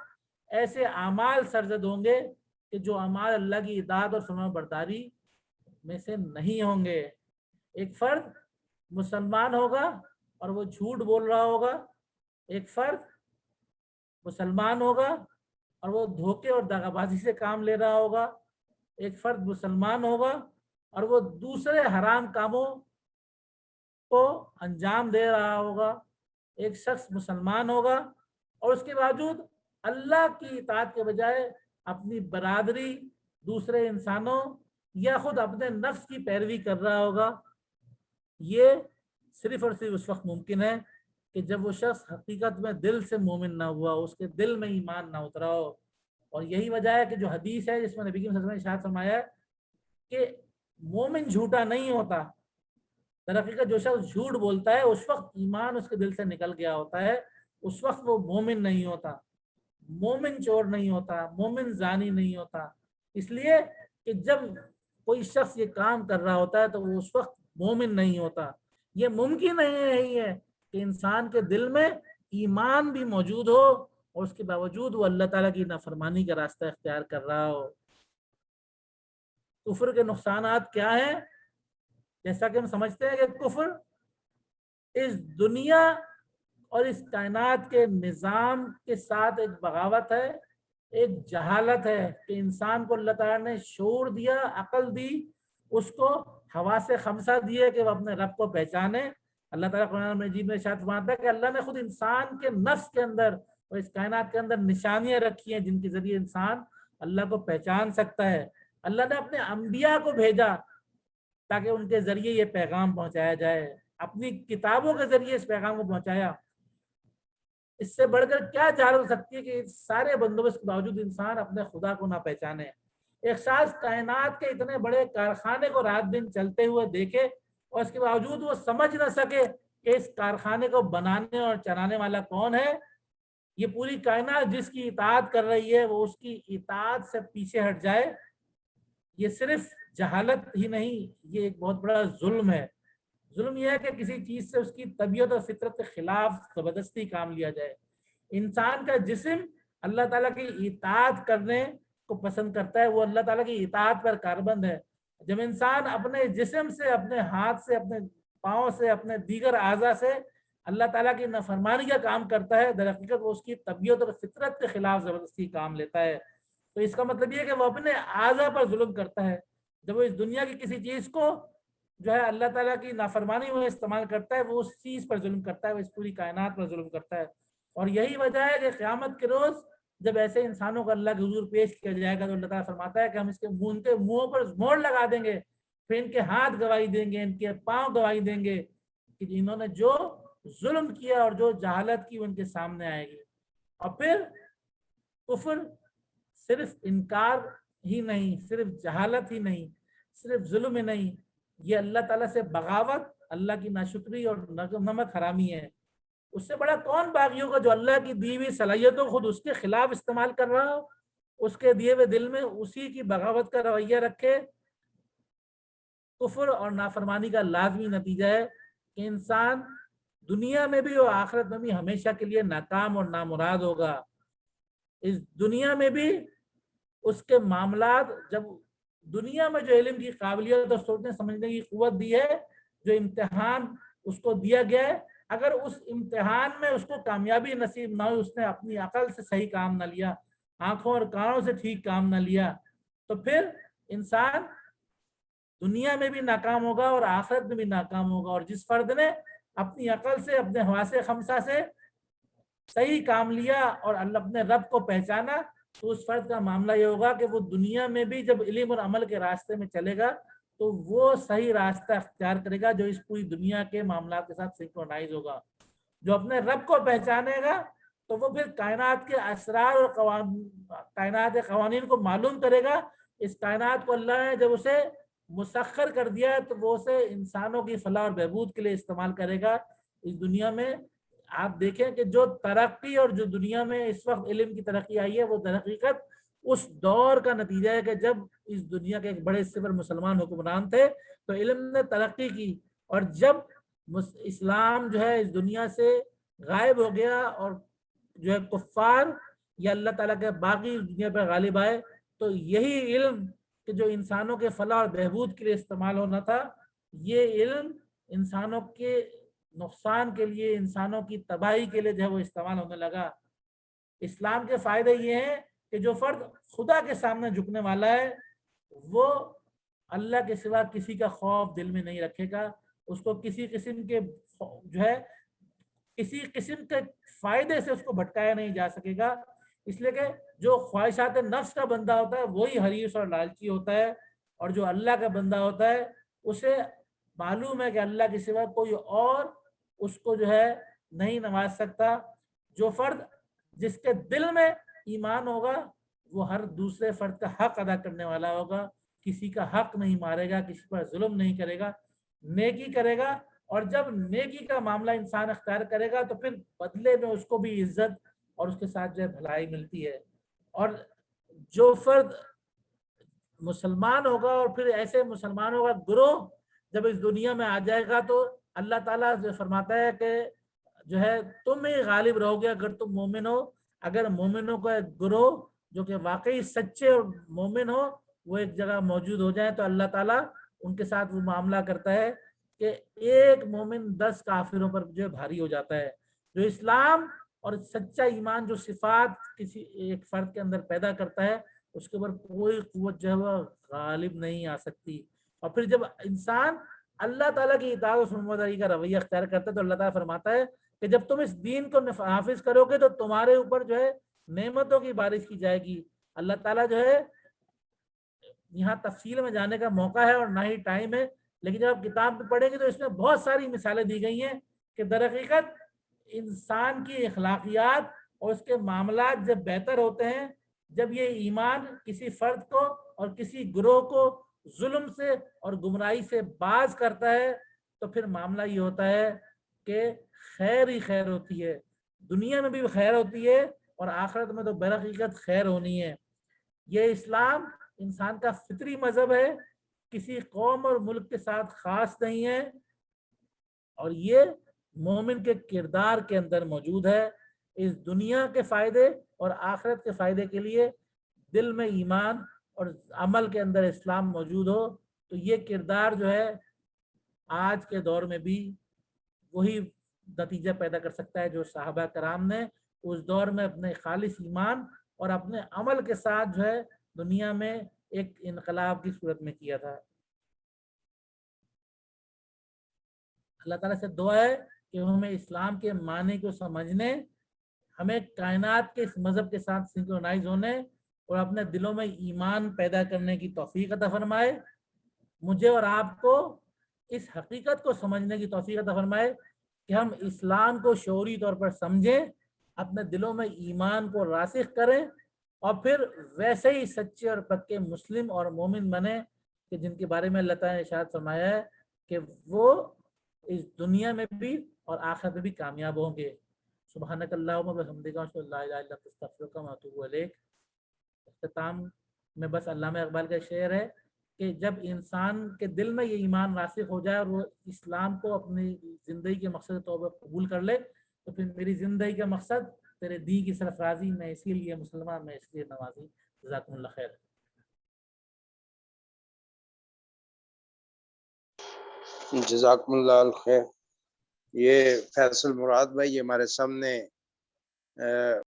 ایسے اعمال سرزد ہوں گے کہ جو اعمال اللہ کی اطاعت اور فرمانبرداری میں سے نہیں ہوں گے۔ ایک فرد مسلمان ہوگا اور وہ جھوٹ بول رہا ہوگا، ایک فرد مسلمان ہوگا اور وہ دھوکے اور دغا بازی سے کام لے رہا ہوگا، ایک فرد مسلمان ہوگا اور وہ دوسرے حرام کاموں کو انجام دے رہا ہوگا، ایک شخص مسلمان ہوگا اور اس کے باوجود اللہ کی اطاعت کے بجائے اپنی برادری، دوسرے انسانوں یا خود اپنے نفس کی پیروی کر رہا ہوگا۔ یہ صرف اور صرف اس وقت ممکن ہے کہ جب وہ شخص حقیقت میں دل سے مومن نہ ہوا، اس کے دل میں ایمان نہ اترا ہو۔ اور یہی وجہ ہے کہ جو حدیث ہے جس میں نبی صلی اللہ علیہ وسلم نے ارشاد فرمایا ہے کہ مومن جھوٹا نہیں ہوتا، در حقیقت جو شخص جھوٹ بولتا ہے اس وقت ایمان اس کے دل سے نکل گیا ہوتا ہے، اس وقت وہ مومن نہیں ہوتا، مومن چور نہیں ہوتا، مومن زانی نہیں ہوتا۔ اس لیے کہ جب کوئی شخص یہ کام کر رہا ہوتا ہے تو وہ اس وقت مومن نہیں ہوتا۔ یہ ممکن نہیں ہے کہ انسان کے دل میں ایمان بھی موجود ہو اور اس کے باوجود وہ اللہ تعالیٰ کی نافرمانی کا راستہ اختیار کر رہا ہو۔ کفر کے نقصانات کیا ہیں؟ جیسا کہ ہم سمجھتے ہیں کہ کفر اس دنیا اور اس کائنات کے نظام کے ساتھ ایک بغاوت ہے، ایک جہالت ہے کہ انسان کو اللہ تعالیٰ نے شعور دیا، عقل دی، اس کو حواس خمسہ دیے کہ وہ اپنے رب کو پہچانے۔ اللہ تعالیٰ قرآن مجید میں ارشاد فرماتا ہے کہ اللہ نے خود انسان کے نفس کے اندر اور اس کائنات کے اندر نشانیاں رکھی ہیں جن کے ذریعے انسان اللہ کو پہچان سکتا ہے۔ اللہ نے اپنے انبیاء کو بھیجا تاکہ ان کے ذریعے یہ پیغام پہنچایا جائے، اپنی کتابوں کے ذریعے اس پیغام کو پہنچایا۔ اس سے بڑھ کر کیا جہالت ہو سکتی ہے کہ سارے بندوبست کے باوجود انسان اپنے خدا کو نہ پہچانے۔ ایک شخص کائنات کے اتنے بڑے کارخانے کو رات دن چلتے ہوئے دیکھے اور اس کے باوجود وہ سمجھ نہ سکے کہ اس کارخانے کو بنانے اور چلانے والا کون ہے۔ یہ پوری کائنات جس کی اطاعت کر رہی ہے وہ اس کی اطاعت سے پیچھے ہٹ جائے، یہ صرف جہالت ہی نہیں، یہ ایک بہت بڑا ظلم ہے۔ ظلم یہ ہے کہ کسی چیز سے اس کی طبیعت اور فطرت کے خلاف زبردستی کام لیا جائے۔ انسان کا جسم اللہ تعالیٰ کی اطاعت کرنے کو پسند کرتا ہے، وہ اللہ تعالیٰ کی اطاعت پر کاربند ہے۔ جب انسان اپنے جسم سے، اپنے ہاتھ سے، اپنے پاؤں سے، اپنے دیگر اعضاء سے اللہ تعالیٰ کی نافرمانی کا کام کرتا ہے، در حقیقت وہ اس کی طبیعت اور فطرت کے خلاف زبردستی کام لیتا ہے۔ تو اس کا مطلب یہ ہے کہ وہ اپنے اعضاء پر ظلم کرتا ہے۔ جب وہ اس دنیا کی کسی چیز کو جو ہے اللہ تعالیٰ کی نافرمانی میں استعمال کرتا ہے، وہ اس چیز پر ظلم کرتا ہے، وہ اس پوری کائنات پر ظلم کرتا ہے۔ اور یہی وجہ ہے کہ قیامت کے روز جب ایسے انسانوں کو اللہ کے حضور پیش کیا جائے گا تو اللہ تعالیٰ فرماتا ہے کہ ہم اس کے منہوں پر مہر لگا دیں گے، پھر ان کے ہاتھ گواہی دیں گے، ان کے پاؤں گواہی دیں گے کہ انہوں نے جو ظلم کیا اور جو جہالت کی وہ ان کے سامنے آئے گی۔ اور پھر کفر صرف انکار ہی نہیں، صرف جہالت ہی نہیں، صرف ظلم ہی نہیں، یہ اللہ تعالیٰ سے بغاوت، اللہ کی ناشکری اور نمک حرامی ہے۔ اس سے بڑا کون باغی ہوگا جو اللہ کی دی ہوئی صلاحیتوں خود اس کے خلاف استعمال کر رہا ہو، اس کے دیے ہوئے دل میں اسی کی بغاوت کا رویہ رکھے۔ کفر اور نافرمانی کا لازمی نتیجہ ہے کہ انسان دنیا میں بھی اور آخرت میں بھی ہمیشہ کے لیے ناکام اور نامراد ہوگا۔ اس دنیا میں بھی اس کے معاملات، جب دنیا میں جو علم کی قابلیت اور سوچنے سمجھنے کی قوت دی ہے، جو امتحان اس کو دیا گیا ہے، اگر اس امتحان میں اس کو کامیابی نصیب نہ ہوئی، اس نے اپنی عقل سے صحیح کام نہ لیا، آنکھوں اور کانوں سے ٹھیک کام نہ لیا، تو پھر انسان دنیا میں بھی ناکام ہوگا اور آخرت میں بھی ناکام ہوگا۔ اور جس فرد نے اپنی عقل سے، اپنے حواس خمسہ سے صحیح کام لیا اور اللہ اپنے رب کو پہچانا، تو اس فرد کا معاملہ یہ ہوگا کہ وہ دنیا میں بھی جب علم اور عمل کے راستے میں چلے گا تو وہ صحیح راستہ اختیار کرے گا جو اس پوری دنیا کے معاملات کے ساتھ سنکرونائز ہوگا۔ جو اپنے رب کو پہچانے گا تو وہ پھر کائنات کے اسرار اور کائنات کے قوانین کو معلوم کرے گا۔ اس کائنات کو اللہ نے جب اسے مسخر کر دیا تو وہ اسے انسانوں کی فلاح اور بہبود کے لیے استعمال کرے گا۔ اس دنیا میں آپ دیکھیں کہ جو ترقی اور جو دنیا میں اس وقت علم کی ترقی آئی ہے، وہ تحقیقت اس دور کا نتیجہ ہے کہ جب اس دنیا کے ایک بڑے حصے پر مسلمان حکمران تھے تو علم نے ترقی کی، اور جب اسلام جو ہے اس دنیا سے غائب ہو گیا اور جو ہے کفار یا اللہ تعالیٰ کے باقی دنیا پر غالب آئے، تو یہی علم کہ جو انسانوں کے فلاح اور بہبود کے لیے استعمال ہونا تھا، یہ علم انسانوں کے نقصان کے لیے، انسانوں کی تباہی کے لیے جو ہے وہ استعمال ہونے لگا۔ اسلام کے فائدے یہ ہیں کہ جو فرد خدا کے سامنے جھکنے والا ہے وہ اللہ کے سوا کسی کا خوف دل میں نہیں رکھے گا، اس کو کسی قسم کے جو ہے کسی قسم کے فائدے سے اس کو بھٹکایا نہیں جا سکے گا، اس لیے کہ جو خواہشات نفس کا بندہ ہوتا ہے وہی حریص اور لالچی ہوتا ہے، اور جو اللہ کا بندہ ہوتا ہے اسے معلوم ہے کہ اللہ کے سوا کوئی اور اس کو جو ہے نہیں نواز سکتا۔ جو فرد جس کے دل میں ایمان ہوگا وہ ہر دوسرے فرد کا حق ادا کرنے والا ہوگا، کسی کا حق نہیں مارے گا، کسی پر ظلم نہیں کرے گا، نیکی کرے گا، اور جب نیکی کا معاملہ انسان اختیار کرے گا تو پھر بدلے میں اس کو بھی عزت اور اس کے ساتھ جو ہے بھلائی ملتی ہے۔ اور جو فرد مسلمان ہوگا اور پھر ایسے مسلمانوں کا گروہ جب اس دنیا میں آ جائے گا تو اللہ تعالیٰ جو فرماتا ہے کہ جو ہے تم ہی غالب رہو گے اگر تم مومن ہو۔ اگر مومنوں کا ایک گروہ جو کہ واقعی سچے اور مومن ہو وہ ایک جگہ موجود ہو جائے تو اللہ تعالیٰ ان کے ساتھ وہ معاملہ کرتا ہے کہ ایک مومن 10 کافروں پر جو ہے بھاری ہو جاتا ہے۔ جو اسلام اور سچا ایمان جو صفات کسی ایک فرد کے اندر پیدا کرتا ہے اس کے اوپر کوئی قوت جو ہے وہ غالب نہیں آ سکتی۔ اور پھر جب انسان اللہ تعالیٰ کی اطاعت و فرمانبرداری کا رویہ اختیار کرتا ہے تو اللہ تعالیٰ فرماتا ہے کہ جب تم اس دین کو حافظ کرو گے تو تمہارے اوپر جو ہے نعمتوں کی بارش کی جائے گی۔ اللہ تعالیٰ جو ہے یہاں تفصیل میں جانے کا موقع ہے اور نہ ہی ٹائم ہے، لیکن جب آپ کتاب میں پڑھیں گے تو اس میں بہت ساری مثالیں دی گئی ہیں کہ در حقیقت انسان کی اخلاقیات اور اس کے معاملات جب بہتر ہوتے ہیں، جب یہ ایمان کسی فرد کو اور کسی گروہ کو ظلم سے اور گمراہی سے باز کرتا ہے تو پھر معاملہ یہ ہوتا ہے کہ خیر ہی خیر ہوتی ہے، دنیا میں بھی خیر ہوتی ہے اور آخرت میں تو برحقیقت خیر ہونی ہے۔ یہ اسلام انسان کا فطری مذہب ہے، کسی قوم اور ملک کے ساتھ خاص نہیں ہے، اور یہ مومن کے کردار کے اندر موجود ہے۔ اس دنیا کے فائدے اور آخرت کے فائدے کے لیے دل میں ایمان اور عمل کے اندر اسلام موجود ہو تو یہ کردار جو ہے آج کے دور میں بھی وہی نتیجہ پیدا کر سکتا ہے جو صحابہ کرام نے اس دور میں اپنے خالص ایمان اور اپنے عمل کے ساتھ جو ہے دنیا میں ایک انقلاب کی صورت میں کیا تھا۔ اللہ تعالیٰ سے دعا ہے کہ ہمیں اسلام کے معنی کو سمجھنے، ہمیں کائنات کے اس مذہب کے ساتھ سنکرونائز ہونے اور اپنے دلوں میں ایمان پیدا کرنے کی توفیق عطا فرمائے۔ مجھے اور آپ کو اس حقیقت کو سمجھنے کی توفیق عطا فرمائے کہ ہم اسلام کو شعوری طور پر سمجھیں، اپنے دلوں میں ایمان کو راسخ کریں اور پھر ویسے ہی سچے اور پکے مسلم اور مومن بنیں کہ جن کے بارے میں اللہ تعالیٰ نے ارشاد فرمایا ہے کہ وہ اس دنیا میں بھی اور آخرت میں بھی کامیاب ہوں گے۔ سبحانک اللہم و بحمدک اشہد ان لا الہ الا انت استغفرک و اتوب الیک۔ اختتام میں بس علامہ اقبال کا شعر ہے کہ جب انسان کے دل میں یہ ایمان راسخ ہو جائے اور وہ اسلام کو اپنی زندگی کے مقصد کے طور پر قبول کر لے تو پھر میری زندگی کا مقصد تیرے دین کی سرفرازی، میں اسی لیے مسلمان، میں اس لیے نوازی۔ جزاکم اللہ خیر۔ جزاکم اللہ الخیر۔ یہ فیصل مراد بھائی، یہ ہمارے سامنے